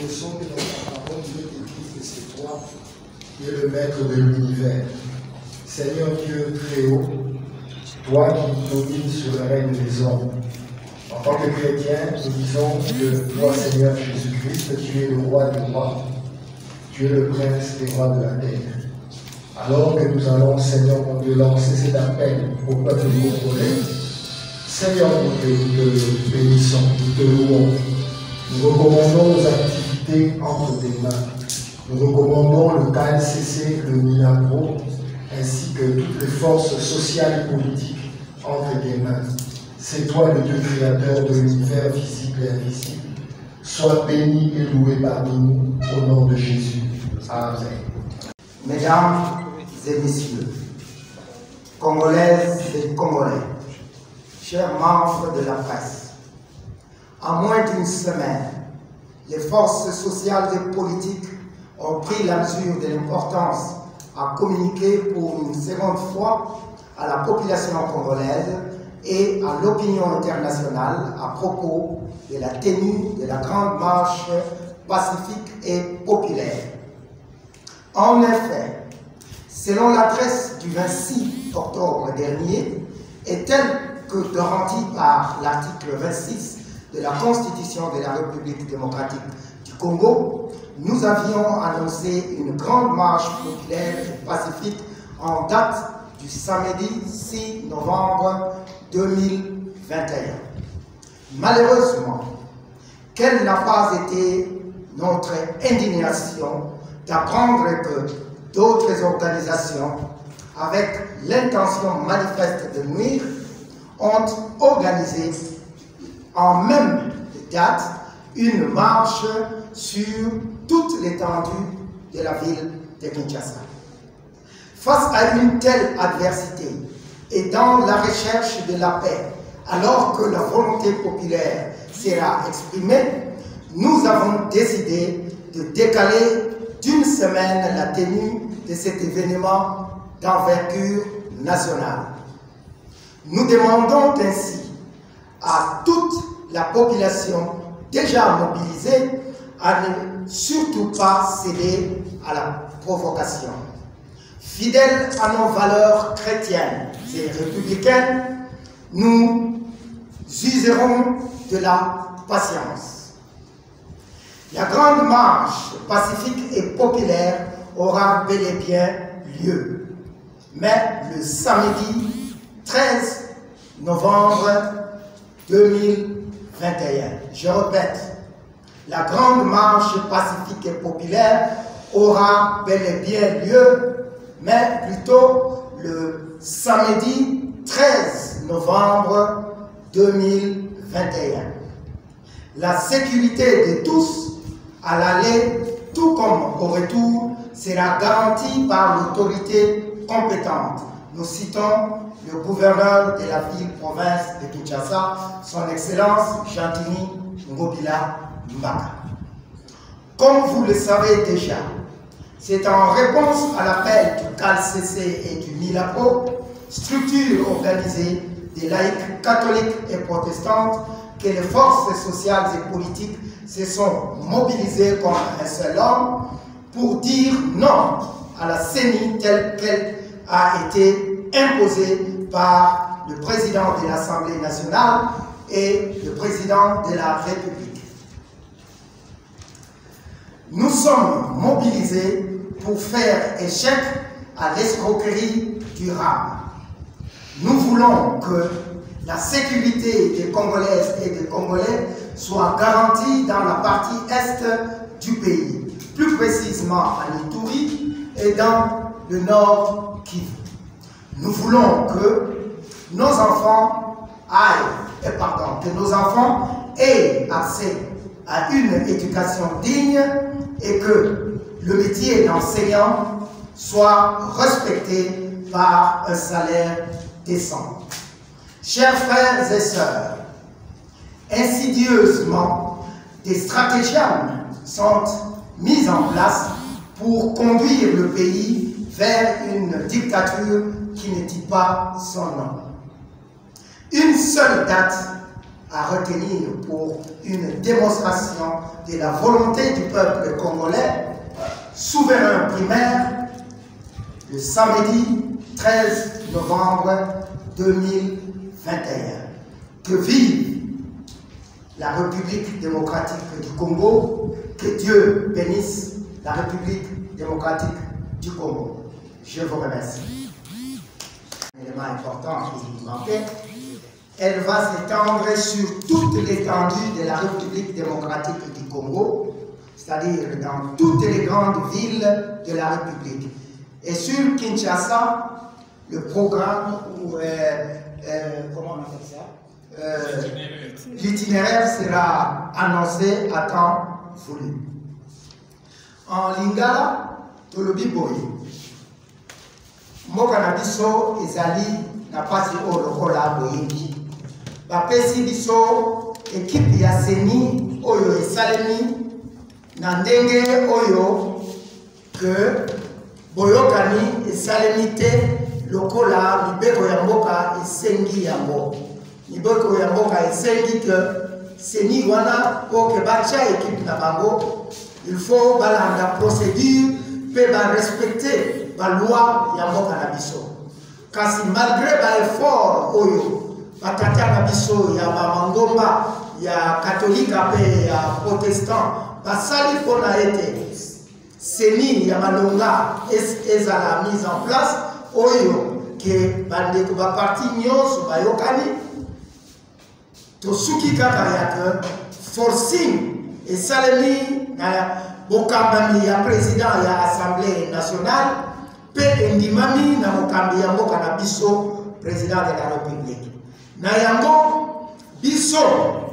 reconnaissons que dans ta parole, Dieu te dit que c'est toi qui es le maître de l'univers. Seigneur Dieu très haut, toi qui domines sur le règne des hommes. En tant que chrétiens, nous disons que toi, Seigneur Jésus-Christ, tu es le roi des rois. Tu es le prince des rois de la terre. Alors que nous allons, Seigneur mon Dieu, lancer cet appel au peuple congolais, Seigneur mon Dieu, nous te bénissons, nous te louons. Nous recommandons nos activités entre tes mains. Nous recommandons le KLCC, le MINAPRO, ainsi que toutes les forces sociales et politiques entre tes mains. C'est toi le Dieu créateur de l'univers visible et invisible. Sois béni et loué parmi nous, au nom de Jésus. Amen. Mesdames et messieurs, Congolaises et Congolais, chers membres de la presse, en moins d'une semaine, les forces sociales et politiques ont pris la mesure de l'importance à communiquer pour une seconde fois à la population congolaise et à l'opinion internationale à propos de la tenue de la grande marche pacifique et populaire. En effet, selon l'adresse du 26 octobre dernier, et telle que garantie par l'article 26 de la Constitution de la République démocratique du Congo, nous avions annoncé une grande marche populaire et pacifique en date du samedi 6 novembre 2021. Malheureusement, quelle n'a pas été notre indignation d'apprendre que d'autres organisations, avec l'intention manifeste de nuire, ont organisé en même date une marche sur toute l'étendue de la ville de Kinshasa. Face à une telle adversité et dans la recherche de la paix, alors que la volonté populaire sera exprimée, nous avons décidé de décaler d'une semaine la tenue de cet événement d'envergure nationale. Nous demandons ainsi à toute la population déjà mobilisée à ne surtout pas céder à la provocation. Fidèles à nos valeurs chrétiennes et républicaines, nous userons de la patience. La grande marche pacifique et populaire aura bel et bien lieu, mais le samedi 13 novembre 2021. Je répète, la grande marche pacifique et populaire aura bel et bien lieu, mais plutôt le samedi 13 novembre 2021. La sécurité de tous à l'aller, tout comme au retour, sera garantie par l'autorité compétente. Nous citons le gouverneur de la ville-province de Kinshasa, son Excellence Chantini Ngobila Mbaka. Comme vous le savez déjà, c'est en réponse à l'appel du KLCC et du MILAPO, structure organisée des laïcs catholiques et protestantes, que les forces sociales et politiques se sont mobilisées comme un seul homme pour dire non à la CENI telle qu'elle a été imposée par le président de l'Assemblée nationale et le président de la République. Nous sommes mobilisés pour faire échec à l'escroquerie durable. Nous voulons que la sécurité des Congolaises et des Congolais soit garantie dans la partie est du pays, plus précisément à Ituri et dans le nord Kivu. Nous voulons que nos enfants aient accès à une éducation digne et que le métier d'enseignant soit respecté par un salaire décent. Chers frères et sœurs, insidieusement, des stratégies sont mises en place pour conduire le pays vers une dictature qui ne dit pas son nom. Une seule date à retenir pour une démonstration de la volonté du peuple congolais, souverain primaire, le samedi 13 novembre 2021. Que vive la République démocratique du Congo, que Dieu bénisse la République démocratique du Congo. Je vous remercie. Un élément important qui manquait, elle va s'étendre sur toute l'étendue de la République démocratique du Congo, c'est-à-dire dans toutes les grandes villes de la République. Et sur Kinshasa, le programme, comment on appelle ça? L'itinéraire sera annoncé à temps voulu. En Lingala, tolobi boye. Mboka na biso ezali na pasi o lokola boyingi. Bapesi biso équipe ya seni oyo esalemi na ndenge oyo que boyokani esalemi te lokola mibeko ya mboka esengi yango. Mibeko ya mboka esengi que seni wana po ke bacha équipe na bango, il faut balanda procédure pe ba respecter ba loi ya mboka na biso. Kasi malgré ba effort oyo batata na biso ya ba mangomba ya katolika pe ya protestant basali pona ete seni ya malonga ezala mise en place oyo ke bandeko ba parti nyonso bayokani tosuki kaka ya que forcing esalemi na bokambami ya président ya assemblée nationale pe endimami na mokambi ya mboka na biso président de la république. Na yango biso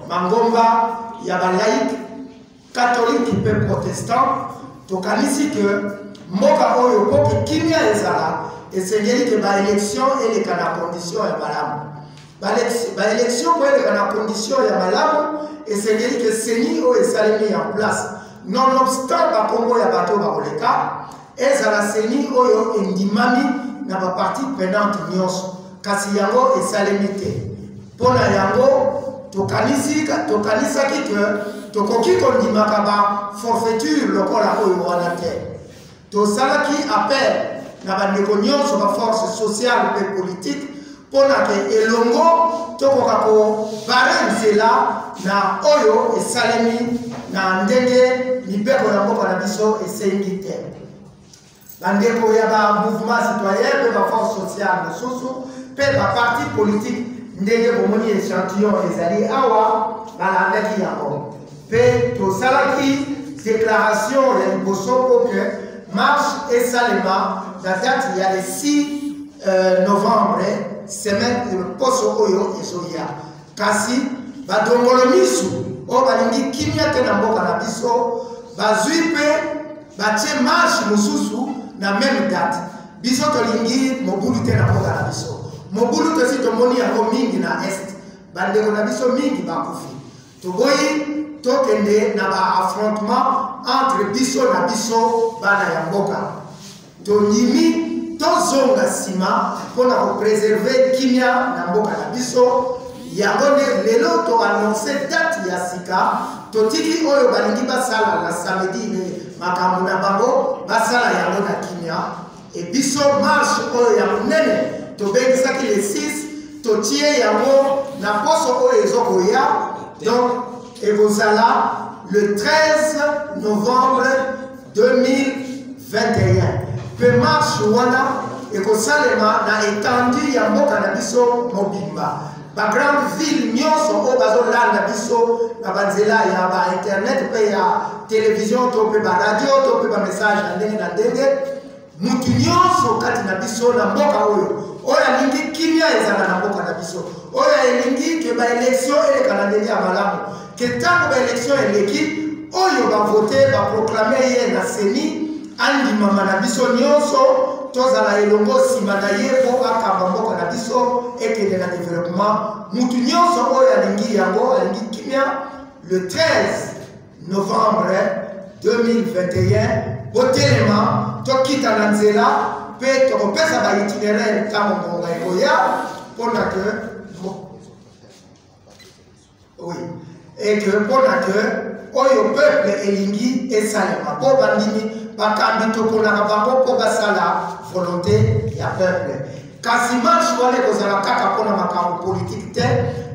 mangomba ya balaïque catholique pe protestant tokanisi que mboka oyo po ke kimia ezala esengeli ke ba élection eleka na condition ya malamu. Ba élection po eleka na condition ya malamu esengeli ke seni oyo esalemi en place nonobstant bakombo ya bato bakoleka ezala seni oyo endimami na baparti prenante nyonso kasi yango esalemi te. Mpona yango tokanisaki ke tokoki kondimaka ba forfaiture lokola oyo wana te. Tosalaki appel na bandeko nyonso ba force sociale pe politique mpona ke elongo tokoka kobare nzela na oyo esalemi na ndenge mibeko ya mboka na biso esengi te. Bandeko ya ba mouvement citoyen pe ba force sociale mosusu pe ba parti politique ndenge bomoni échantillon ezali awa balandaki yango pe tosalaki déclaration ya liboso po ke marche esalema na date ya le 6 novembre semaine poso oyo ezoya kasi badongolo misu oyo balingi kimia te na mboka na biso bazwi mpe batie marche mosusu na même date. Biso tolingi mobulu te na mboka na biso. Mobulu tosi tomoni yango mingi na est. Bandeko na biso mingi bakufi. Toboyi tokende na ba affrontement entre biso na biso bana ya mboka. Tonyimi tozonga sima mpona kopréserver kimia na mboka na biso. Yango nde lelo to annonce date ya sika totiki oyo balingi basala na samedi ne makambo na bango basala yango na kimia et biso marche oyo ya monene tobengisaki le 6 totie yango na poso oyo ezokoya donc ekozala le 13 novembre 2021 pe marche wana ekosalema na étendue ya mboka na biso mobimba. Ba grande ville nyonso o bazolanda biso na banzela ya ba internet pe ya télévision to pe ba radio to pe ba message na ndenge mutu nyonso kati na biso na mboka oyo alingi kimia ezala na mboka na biso oyo elingi ke ba élection eleka na ndenge ya malamu ke tango ba élection eleki oyo ba voter ba proclamer ye na seni andimama na biso nyonso tozala elongo nsima na ye po akamba mboka na biso ekende na développement mutu nyonso oyo alingi yango alingi kimia le 13 novembre 2021 botelema tokita na nzela mpe tokopesa baitinéraire ntango ngonga ekoya mpona ke Oui. Et que pour que le peuple elingi et salema pour bandini bakambi to pour la bango pour la volonté du peuple. Quasiment choisir que la kaka pour la makambo politique te,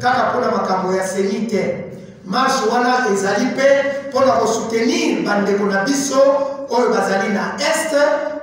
kaka pour la makambo ya seni te. Marche wana ezali pe pour la soutenir bande ko na biso oyo bazali na est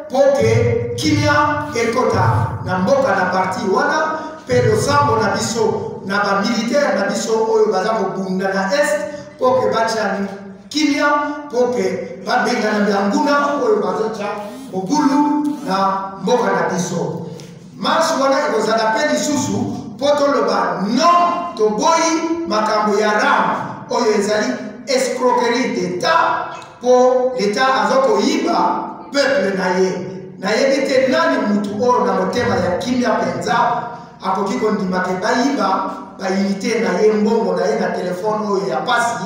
pour que kimia ekota na mboka na parti wana pe losambo na biso na ba militaire na biso oyo baza ko bunda na est pour que bachani kimia pour que babenga na bianguna oyo bazocha mobulu na mboka na biso. Marche wana ekozala pe lisusu po toloba non toboyi makambo ya ram oyo ezali escroquerie d'État pour l'État azokoyiba peuple na ye. Nayebi te nani mutu oyo na motema ya kimia penza akoki kondimaka bayiba baunité na ye mbongo na ye na telefone oyo ya pasi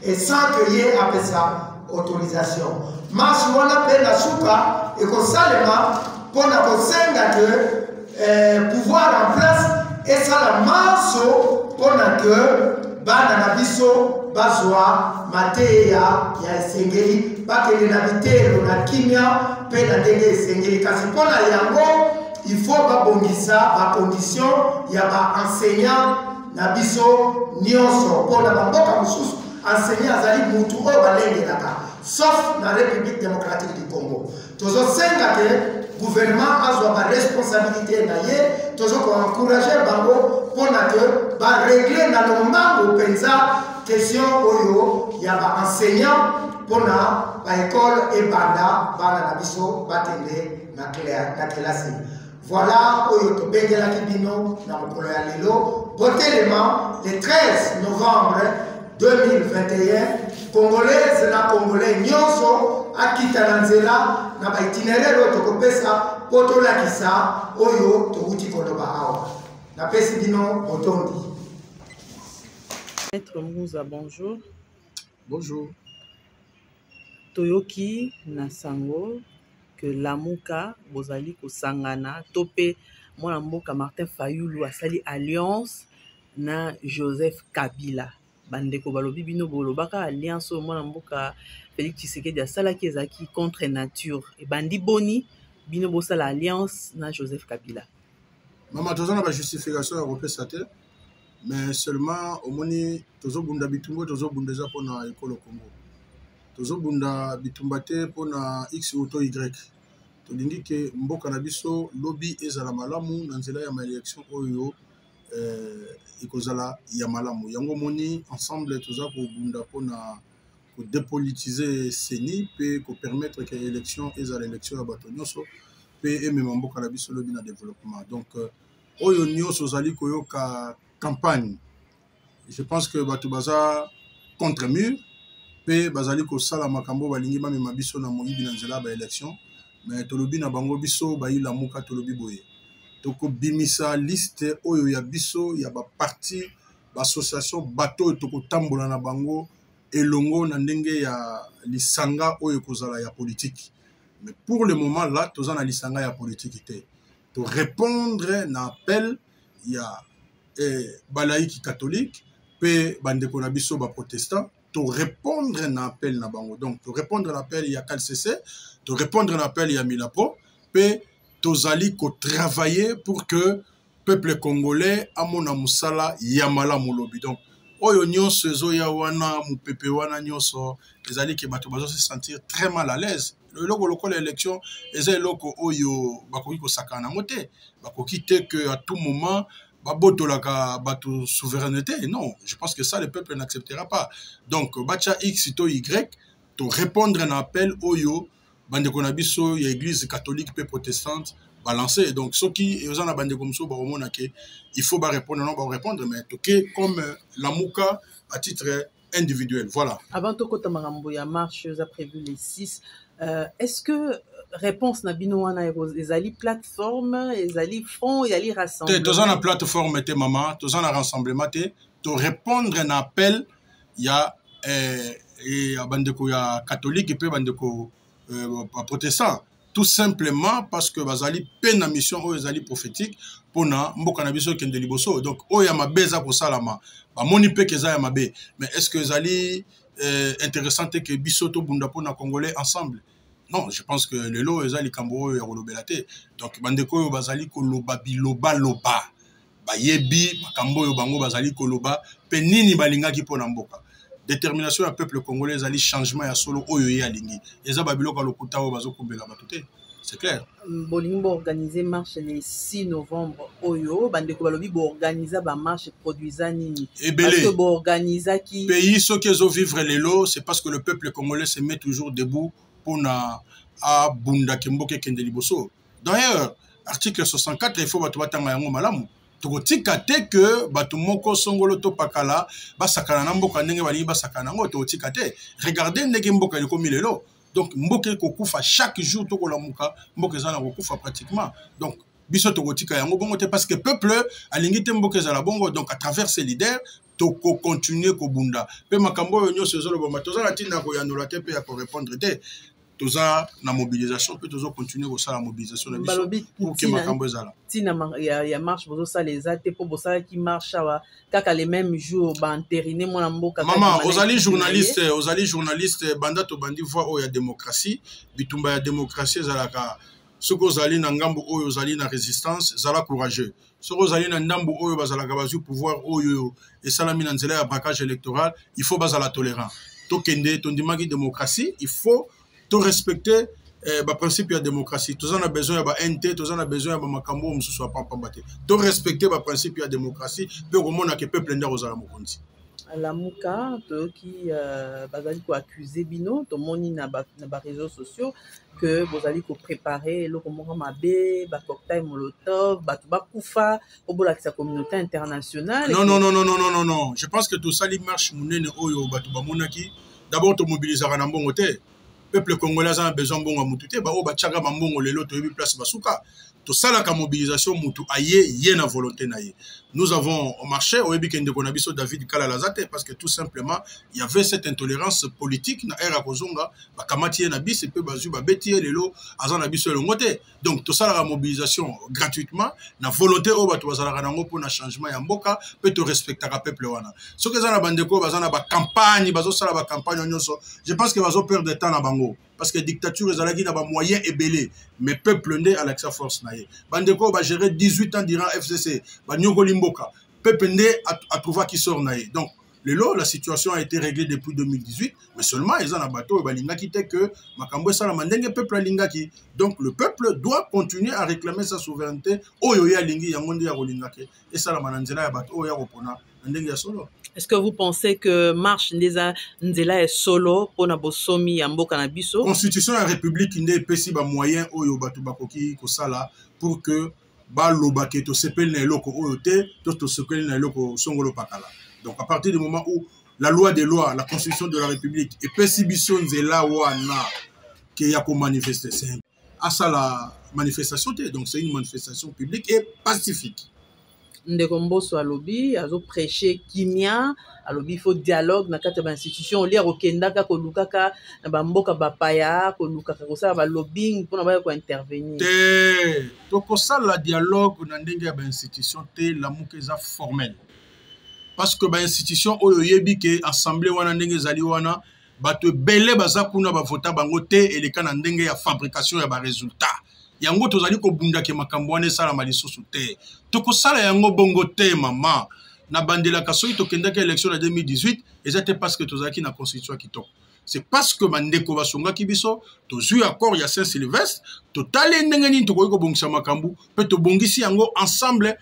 et sans que ye apesa autorisation. Marche wana pe na suka ekosalema mpona kosenga ke pouvoir en place esala maso mpona ke bana na biso bazwa mateya ya esengeli bakende na bitelo na kimia mpe na ndenge esengeli kasi mpona yango il faut babongisa bacondition ya baenseignant na biso nyonso mpona bamboka mosusu enseignant azali mutu oyo balengelaka sauf na République démocratique du Congo. Tozosenga ke gouvernement azwa ba responsabilité na ye tozoko encourager bango pona que ba régler na lombango penza question oyo ya ba enseignant pona ba école et banda bana na biso batende na classe. Voilà oyo to bengela kibino na mokolo ya lelo botelema le 13 novembre 2021 Congolaise na Congolais nyonso akita na nzela na ba itinéraire tokopesa potolakisa oyo tokuti koloba awa na pesi bino otondi. Maître Mouza, bonjour. Bonjour. Toyoki na sango que Lamuka bozali kosangana tope mwana mboka Martin Fayulu asali alliance na Joseph Kabila. Bandeko balobi bino bolobaka alliance au mwana mboka Félix Tshisekedi asalaki ezaki contre nature et bandi boni bino bosala alliance na Joseph Kabila. Maman tozana ba justification ya repesa te mais seulement omoni tozobunda bitumbo tozobundeza pona ekolo Congo. Tozobunda bitumba te pona X ou to Y. Tolingi ke mboka na biso lobby ezala malamu na nzela ya ma élection oyo ikozala ya malamu. Yango moni ensemble toza ko bunda pona ko dépolitiser CENI pe ko permettre que élection ezala élection ya bato nyonso pe emema mboka na biso lobby na développement. Donc oyo nyonso zali koyoka campagne. Je pense que bato baza contre mur pe bazali ko sala makambo balingi bamema biso na moyibi na nzela ba élection mais tolobi na bango biso bayila muka tolobi boye. Toko bimisa liste oyo ya biso ya ba parti ba association bato toko tambola na bango elongo na ndenge ya lisanga oyo kozala ya politique. Mais pour le moment là toza na lisanga ya politique te. To répondre na appel ya balaïki catholique pe bandeko na biso ba protestant to répondre na appel na bango. Donc to répondre à l'appel ya KLCC, to répondre à l'appel ya Milapo pe tozali ko travailler pour que peuple congolais amona musala yamala mulobi. Donc oyo nyonso ezoya wana mupepe wana nyonso ezali ke bato bazo se sentir très mal à l'aise. Le logo local élection eza eloko oyo bakoki ko sakana ngote bakoki te que à tout moment babotolaka bato souveraineté. Non, je pense que ça le peuple n'acceptera pas. Donc bacha X to Y to répondre à un appel oyo bandeko na biso ya église catholique pe protestante balancer. Donc ceux qui ont na bandeko mso ba romona ke il faut ba répondre non ba répondre mais toke comme la muka à titre individuel. Voilà. Avant to kota makambo ya marche a prévu les 6 est-ce que réponse na bino wana ezali plateforme ezali front ezali rassemblement toza na plateforme te mama toza na rassemblement te to répondre na appel ya bandeko ya catholique pe bandeko protestant tout simplement parce que bazali peine à mission ou bazali prophétique pour na mboka na biso kende liboso. Donc o ya mabe za ko salama ba moni pe keza ya mabe, mais est-ce que zali intéressant que biso to bunda pour na congolais ensemble? Non, je pense que le lot ezali kambo ya kolobelate. Donc bandeko yo bazali ko loba biloba loba ba yebi makambo yo bango bazali ko loba pe nini balingaki pour na mboka. Détermination du peuple congolais, les changements ya solo oyo ya lingi. Eza babilo ka lokuta o bazo kombela batuté. C'est clair. Bolingo organiser marche le 6 novembre oyo bandeko balobi bo organiser ba marche produisant nini. Parce que bo organiser qui pays ceux qui ont vivre les lots, c'est parce que le peuple congolais se met toujours debout pour na a bunda kemboke kende liboso. D'ailleurs, article 64 il faut batanga yango malamu. Tokotika te que bato moko songolo to pakala basakana na mboka ndenge bali basakana ngo tokotika te. Regardez ndenge mboka liko milelo. Donc mboka kokufa chaque jour to kolamuka mboka za na kokufa pratiquement. Donc biso tokotika yango bongo te parce que peuple alingi te mboka za la bongo, donc à travers ces leaders toko continuer ko bunda. Pe makambo yo nyose zolo bomba tozala tinda ko yandola te pe ya ko répondre te. Toza na mobilisation peut toujours continuer aussi la mobilisation pour que makambo ezala tina ya marche bozo ça les até pour bossa qui marche wa kaka les mêmes jours ba entériner mon mboka maman ozali journaliste banda to bandi voix o ya démocratie bitumba ya démocratie ezalaka soko ozali na ngambo oyo ozali na résistance zala courageux soko ozali na ndambo oyo bazalaka bazu pouvoir oyo esalami na nzela ya braquage électoral il faut bazala tolérant to kende to ndimaki démocratie il faut to respecter le principe de la démocratie. Tous on a besoin de NT, tous on a besoin de makambo ou msusu pas pambate. To respecter le principe de la démocratie, pour que monde que peuple ndaro za la mokonzi. La muka to qui bazali ko accuser bino to moni na ba réseaux sociaux que bozali ko préparer le comment mabe ba cocktail molotov ba ba kufa au bola de sa communauté internationale. Non. Je pense que tout ça li marche munene oyo ba to ba monaki. D'abord to mobiliser na mbongo te. Peuple congolais a besoin bongo mutute ba o ba tchaka mbongo lelo to yebi place basuka to sala ka mobilisation mutu aye ye na volonté na ye. Nous avons marché au yebi kende konabiso David Kalalazate parce que tout simplement il y avait cette intolérance politique na era kozonga ba kamati na bis pe bazu ba beti lelo azana biso longote. Donc to sala ka mobilisation gratuitement na volonté o ba to bazala nango pour na changement ya mboka pe to respecter ka peuple wana. Ce que zana bandeko bazana ba campagne bazo sala ba campagne nyonso. Je pense que bazo perdre de temps na bango. Parce que la dictature ezalaki na ba moyens ébélés mais peuple ndé avec sa force na ye bandeko ba gérer 18 ans durant FCC ba nyokoli mboka peuple ndé a trouvé qui sort na ye. Donc la situation a été réglée depuis 2018 mais seulement ils ont bateau ba lingaki te que makambo sala mandenge peuple lingaki. Donc le peuple doit continuer à réclamer sa souveraineté oyo ya lingi yango ndé ya kolingaki et sala mananzela ya bato oyo ya kopona ndenge ya solo. Est-ce que vous pensez que marche ndeza nzela est solo pour na bosomi ya mboka na biso? Constitution ya république ndé pesi ba moyen oyo bato bakoki ko sala pour que ba lobake to sepel na eloko oyo te to sepel na eloko songolo pakala. Donc à partir du moment où la loi des lois, la constitution de la république et pesi biso nzela wana que ya ko manifester c'est à ça la manifestation te. Donc c'est une manifestation publique et pacifique. Ndeko Mbosso alobi azo prêcher kimia alobi il faut dialogue na kati ba institution lia okendaka ko lukaka na ba mboka bapaya ko lukaka ko sala ba lobbying pour na ba ko intervenir te to ko sala dialogue na ndenge ya ba institution te la mukeza formel parce que ba institution oyo yebi ke assemblée wana ndenge zali wana bato belé baza kuna ba vota bango te eleka na ndenge ya fabrication ya ba résultat. Yango tozali ko bunda ke makambo wana sala malisusu te toko sala yango bongo te mama na bandela kasoyi to kendaka élection en 2018 ezate parce que tozaki na constitution kitoko. C'est parce que bandeko basonga kibiso tozui accord ya Saint-Sylvestre totale ndenge nini tokoyi ko bongisa makambo pe to bongisi yango ensemble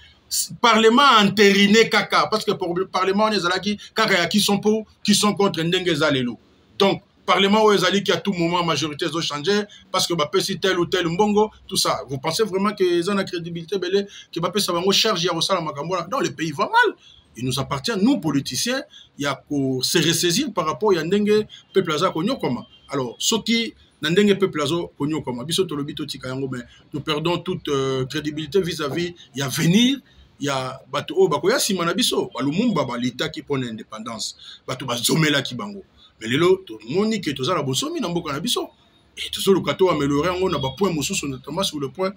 parlement entériné kaka parce que pour le parlement on ezalaki kaka ya qui sont pour qui sont contre ndenge zalelo. Donc Parlement où ezali qui à tout moment majorité ont changé parce que bah si tel ou tel mbongo tout ça. Vous pensez vraiment que ils ont la crédibilité belé que bah ça va nous charger à ça makambola. Non, le pays va mal. Il nous appartient nous politiciens il y a qu'à se ressaisir par rapport à ndenge peuple aza konyo comment. Alors ce qui ndenge peuple azo konyo comment biso to lobito tika yango mais nous perdons toute crédibilité vis-à-vis il y a venir il y a bato o bakoya simana biso balumumba ba l'état qui prend l'indépendance bato bazomela ki bango. Mais lelo to moni que toza la bosomi na mboka na biso Et tout ça, le gâteau amélioré, on a un point notamment sur le point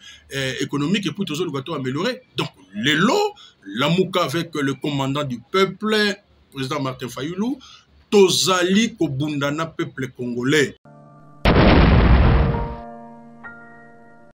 économique, et puis tout ça, le gâteau amélioré. Donc, les lots, la Mouka avec le commandant du peuple, président Martin Fayoulou, Tozali Kobundana peuple congolais.